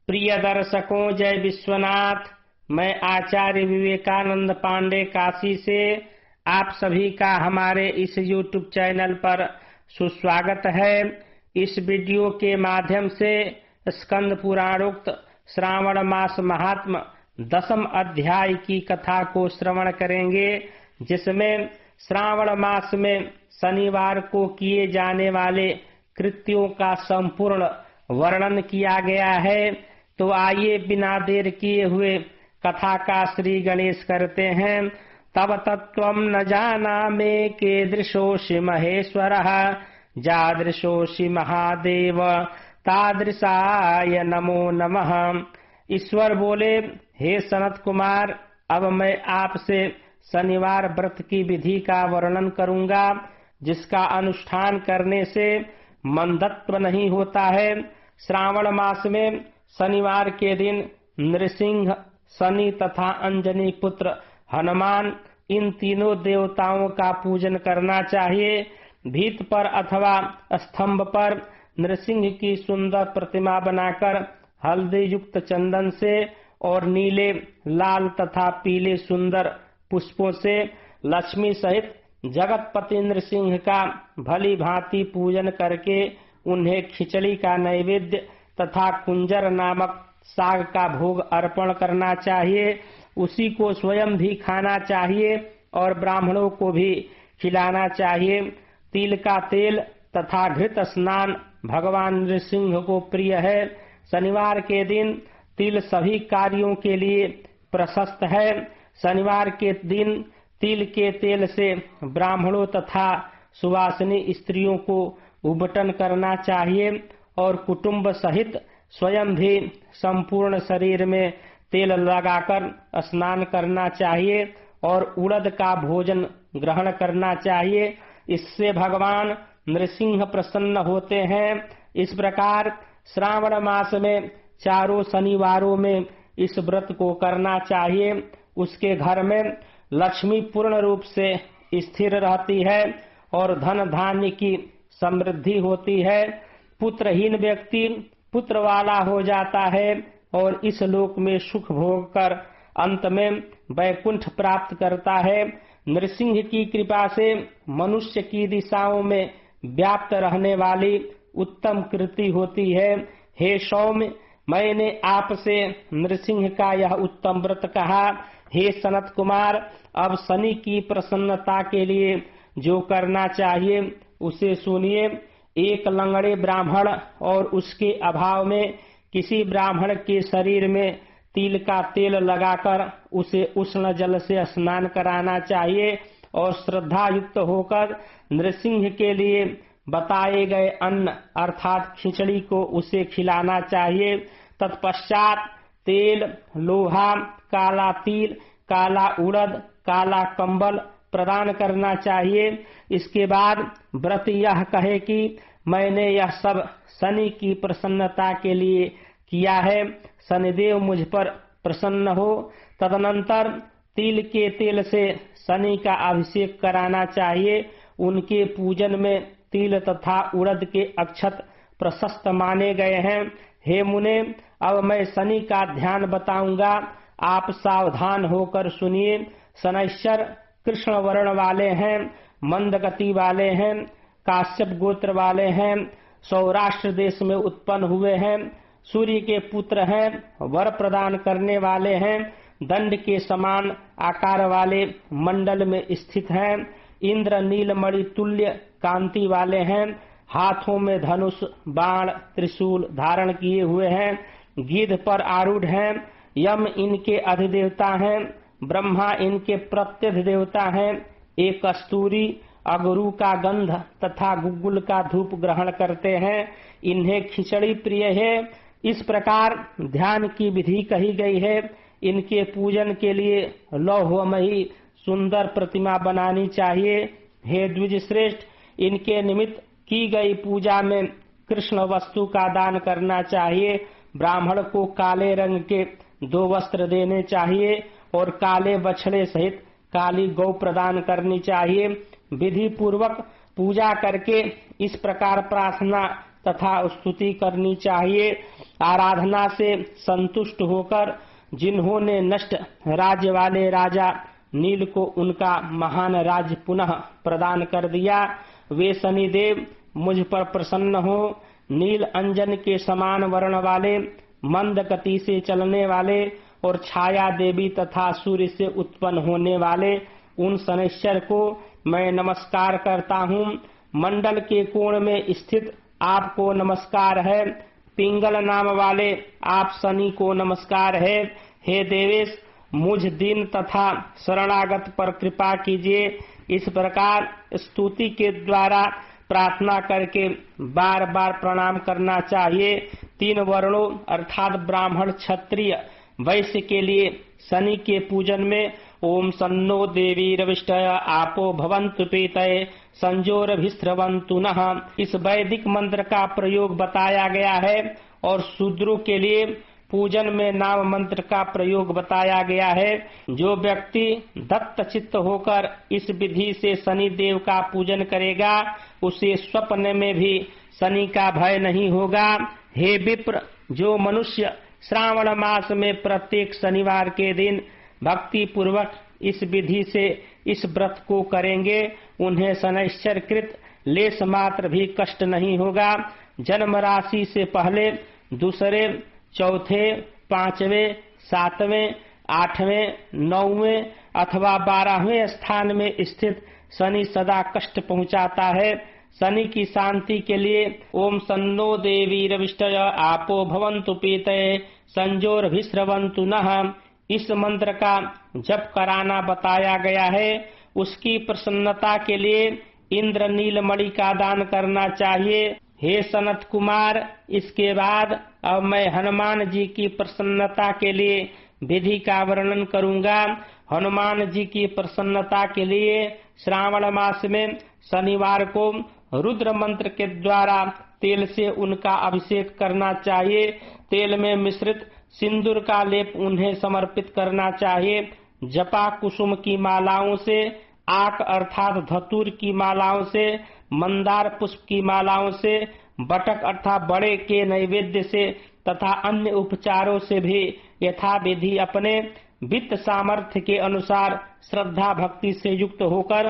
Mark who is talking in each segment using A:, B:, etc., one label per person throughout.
A: प्रिय दर्शकों, जय विश्वनाथ। मैं आचार्य विवेकानंद पांडे काशी से आप सभी का हमारे इस YouTube चैनल पर सुस्वागत है। इस वीडियो के माध्यम से स्कंद पुराणोक्त श्रावण मास महात्म 10वें अध्याय की कथा को श्रवण करेंगे, जिसमें श्रावण मास में शनिवार को किए जाने वाले कृत्यों का संपूर्ण वर्णन किया गया है। तो आइए बिना देर किए हुए कथा का श्री गणेश करते हैं। तब तत्त्वं न जानामि कीदृशोऽसि महेश्वरः, जादृशोऽसि महादेव तादृशाय नमो नमः। ईश्वर बोले, हे सनत कुमार, अब मैं आपसे शनिवार व्रत की विधि का वर्णन करूंगा, जिसका अनुष्ठान करने से मंदत्व नहीं होता है। श्रावण मास में शनिवार के दिन नृसिंह, शनि तथा अंजनी पुत्र हनुमान, इन तीनों देवताओं का पूजन करना चाहिए। भीत पर अथवा स्तंभ पर नृसिंह की सुंदर प्रतिमा बनाकर हल्दी युक्त चंदन से और नीले, लाल तथा पीले सुंदर पुष्पों से लक्ष्मी सहित जगतपति नृसिंह का भली भांति पूजन करके उन्हें खिचड़ी का नैवेद्य तथा कुंजर नामक साग का भोग अर्पण करना चाहिए। उसी को स्वयं भी खाना चाहिए और ब्राह्मणों को भी खिलाना चाहिए। तिल का तेल तथा घृत स्नान भगवान नृसिंह को प्रिय है। शनिवार के दिन तिल सभी कार्यों के लिए प्रशस्त है। शनिवार के दिन तिल के तेल से ब्राह्मणों तथा सुवासिनी स्त्रियों को उबटन करना चाहिए और कुटुंब सहित स्वयं भी संपूर्ण शरीर में तेल लगाकर स्नान करना चाहिए और उड़द का भोजन ग्रहण करना चाहिए। इससे भगवान नृसिंह प्रसन्न होते हैं। इस प्रकार श्रावण मास में चारों शनिवारों में इस व्रत को करना चाहिए। उसके घर में लक्ष्मी पूर्ण रूप से स्थिर रहती है और धन धान्य की समृद्धि होती है। पुत्रहीन व्यक्ति पुत्र वाला हो जाता है और इस लोक में सुख भोग कर अंत में वैकुंठ प्राप्त करता है। नृसिंह की कृपा से मनुष्य की दिशाओं में व्याप्त रहने वाली उत्तम कृति होती है। हे सौम्य, मैंने आपसे नृसिंह का यह उत्तम व्रत कहा। हे सनत कुमार, अब शनि की प्रसन्नता के लिए जो करना चाहिए उसे सुनिए। एक लंगड़े ब्राह्मण और उसके अभाव में किसी ब्राह्मण के शरीर में तिल का तेल लगाकर उसे उष्ण जल से स्नान कराना चाहिए और श्रद्धा युक्त होकर नृसिंह के लिए बताए गए अन्न अर्थात खिचड़ी को उसे खिलाना चाहिए। तत्पश्चात तेल, लोहा, काला तिल, काला उड़द, काला कंबल प्रदान करना चाहिए। इसके बाद व्रत यह कहे कि मैंने यह सब शनि की प्रसन्नता के लिए किया है, शनिदेव मुझ पर प्रसन्न हो। तदनंतर तिल के तेल से शनि का अभिषेक कराना चाहिए। उनके पूजन में तिल तथा उड़द के अक्षत प्रशस्त माने गए हैं। हे मुने, अब मैं शनि का ध्यान बताऊंगा, आप सावधान होकर सुनिए। शनैश्चर कृष्ण वर्ण वाले हैं, मंद गति वाले हैं, काश्यप गोत्र वाले हैं, सौराष्ट्र देश में उत्पन्न हुए हैं, सूर्य के पुत्र हैं, वर प्रदान करने वाले हैं, दंड के समान आकार वाले मंडल में स्थित हैं, इंद्र नीलमणि तुल्य कांति वाले हैं, हाथों में धनुष, बाण, त्रिशूल धारण किए हुए हैं, गिद्ध पर आरूढ़ हैं, यम इनके अधिदेवता हैं, ब्रह्मा इनके प्रत्यध देवता हैं। एक कस्तूरी, अगरू का गंध तथा गुग्गुल का धूप ग्रहण करते हैं। इन्हें खिचड़ी प्रिय है। इस प्रकार ध्यान की विधि कही गई है। इनके पूजन के लिए लौहमयी सुंदर प्रतिमा बनानी चाहिए। हे द्विज श्रेष्ठ, इनके निमित्त की गई पूजा में कृष्ण वस्तु का दान करना चाहिए। ब्राह्मण को काले रंग के 2 वस्त्र देने चाहिए और काले बछड़े सहित काली गौ प्रदान करनी चाहिए। विधि पूर्वक पूजा करके इस प्रकार प्रार्थना तथा स्तुति करनी चाहिए। आराधना से संतुष्ट होकर जिन्होंने नष्ट राज्य वाले राजा नील को उनका महान राज्य पुनः प्रदान कर दिया, वे शनिदेव मुझ पर प्रसन्न हो। नील अंजन के समान वर्ण वाले, मंद गति से चलने वाले और छाया देवी तथा सूर्य से उत्पन्न होने वाले उन शनैश्चर को मैं नमस्कार करता हूँ। मंडल के कोण में स्थित आपको नमस्कार है। पिंगल नाम वाले आप शनि को नमस्कार है। हे देवेश, मुझ दीन तथा शरणागत पर कृपा कीजिए। इस प्रकार स्तुति के द्वारा प्रार्थना करके बार बार प्रणाम करना चाहिए। 3 वर्णों अर्थात ब्राह्मण, क्षत्रिय, वैश्य के लिए शनि के पूजन में ओम सन्नो देवी रविष्टय आपो भवन्तु पीतये संजोरभिस्रवन्तु नः, इस वैदिक मंत्र का प्रयोग बताया गया है। और शूद्रों के लिए पूजन में नाम मंत्र का प्रयोग बताया गया है। जो व्यक्ति दत्त चित्त होकर इस विधि से शनि देव का पूजन करेगा, उसे स्वप्न में भी शनि का भय नहीं होगा। हे विप्र, जो मनुष्य श्रावण मास में प्रत्येक शनिवार के दिन भक्ति पूर्वक इस विधि से इस व्रत को करेंगे, उन्हें शनैश्चर कृत लेश मात्र भी कष्ट नहीं होगा। जन्म राशि से पहले, दूसरे, चौथे, 5वें, 7वें, 8वें, 9वें अथवा 12वें स्थान में स्थित शनि सदा कष्ट पहुंचाता है। शनि की शांति के लिए ओम सन्नो देवी रविष्टय आपो भवन्तु पीतये संजोरभिस्रवन्तु नः, इस मंत्र का जप कराना बताया गया है। उसकी प्रसन्नता के लिए इंद्र नीलमणि का दान करना चाहिए। हे सनत कुमार, इसके बाद अब मैं हनुमान जी की प्रसन्नता के लिए विधि का वर्णन करूंगा। हनुमान जी की प्रसन्नता के लिए श्रावण मास में शनिवार को रुद्र मंत्र के द्वारा तेल से उनका अभिषेक करना चाहिए। तेल में मिश्रित सिंदूर का लेप उन्हें समर्पित करना चाहिए। जपा कुसुम की मालाओं से, आक अर्थात धतूर की मालाओं से, मंदार पुष्प की मालाओं से, बटक अर्थात बड़े के नैवेद्य से तथा अन्य उपचारों से भी यथाविधि अपने वित्त सामर्थ्य के अनुसार श्रद्धा भक्ति से युक्त होकर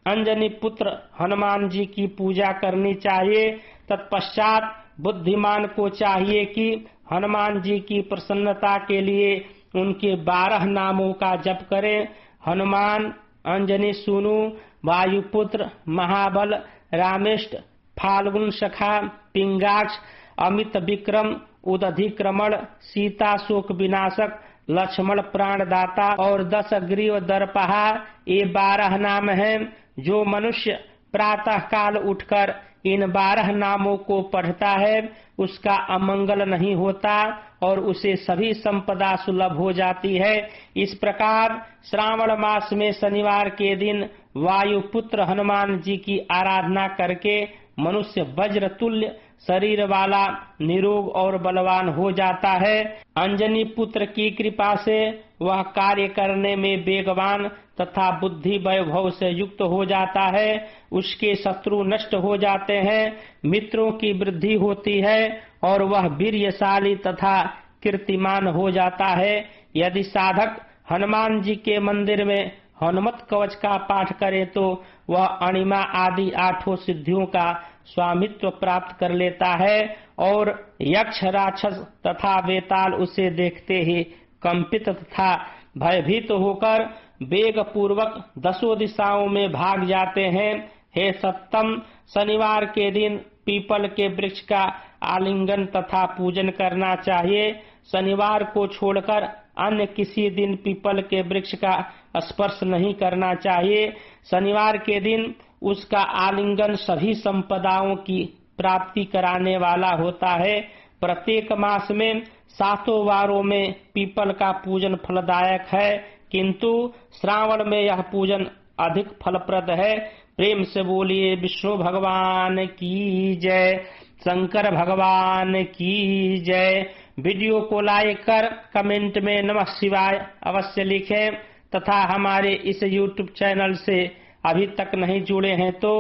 A: अंजनी पुत्र हनुमान जी की पूजा करनी चाहिए। तत्पश्चात बुद्धिमान को चाहिए कि हनुमान जी की प्रसन्नता के लिए उनके 12 नामों का जप करें। हनुमान, अंजनी सूनु, वायुपुत्र, महाबल, रामेष्ट, फाल्गुन सखा, पिंगाक्ष, अमित विक्रम, उदधिक्रमण, सीता शोक विनाशक, लक्ष्मण प्राणदाता और 10 ग्रीव दर्पहा, ये 12 नाम हैं। जो मनुष्य प्रातः काल उठकर इन 12 नामों को पढ़ता है, उसका अमंगल नहीं होता और उसे सभी संपदा सुलभ हो जाती है। इस प्रकार श्रावण मास में शनिवार के दिन वायुपुत्र हनुमान जी की आराधना करके मनुष्य वज्र तुल्य शरीर वाला, निरोग और बलवान हो जाता है। अंजनी पुत्र की कृपा से वह कार्य करने में वेगवान तथा बुद्धि वैभव से युक्त हो जाता है। उसके शत्रु नष्ट हो जाते हैं, मित्रों की वृद्धि होती है और वह वीर्यशाली तथा कीर्तिमान हो जाता है। यदि साधक हनुमान जी के मंदिर में हनुमत कवच का पाठ करे तो वह अणिमा आदि 8 सिद्धियों का स्वामित्व प्राप्त कर लेता है और यक्ष, राक्षस तथा वेताल उसे देखते ही कंपित तथा भयभीत होकर वेग पूर्वक 10 दिशाओं में भाग जाते हैं। हे सत्तम, शनिवार के दिन पीपल के वृक्ष का आलिंगन तथा पूजन करना चाहिए। शनिवार को छोड़कर अन्य किसी दिन पीपल के वृक्ष का स्पर्श नहीं करना चाहिए। शनिवार के दिन उसका आलिंगन सभी संपदाओं की प्राप्ति कराने वाला होता है। प्रत्येक मास में 7 वारों में पीपल का पूजन फलदायक है, किंतु श्रावण में यह पूजन अधिक फलप्रद है। प्रेम से बोलिए विष्णु भगवान की जय, शंकर भगवान की जय। वीडियो को लाइक कर कमेंट में नमः शिवाय अवश्य लिखें तथा हमारे इस YouTube चैनल से अभी तक नहीं जुड़े हैं तो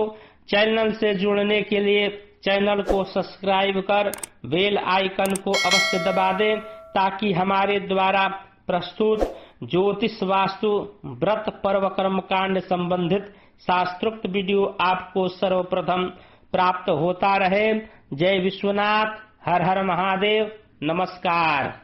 A: चैनल से जुड़ने के लिए चैनल को सब्सक्राइब कर बेल आइकन को अवश्य दबा दें ताकि हमारे द्वारा प्रस्तुत ज्योतिष वास्तु व्रत पर्व कर्म कांड संबंधित शास्त्रोक्त वीडियो आपको सर्वप्रथम प्राप्त होता रहे। जय विश्वनाथ, हर हर महादेव, नमस्कार।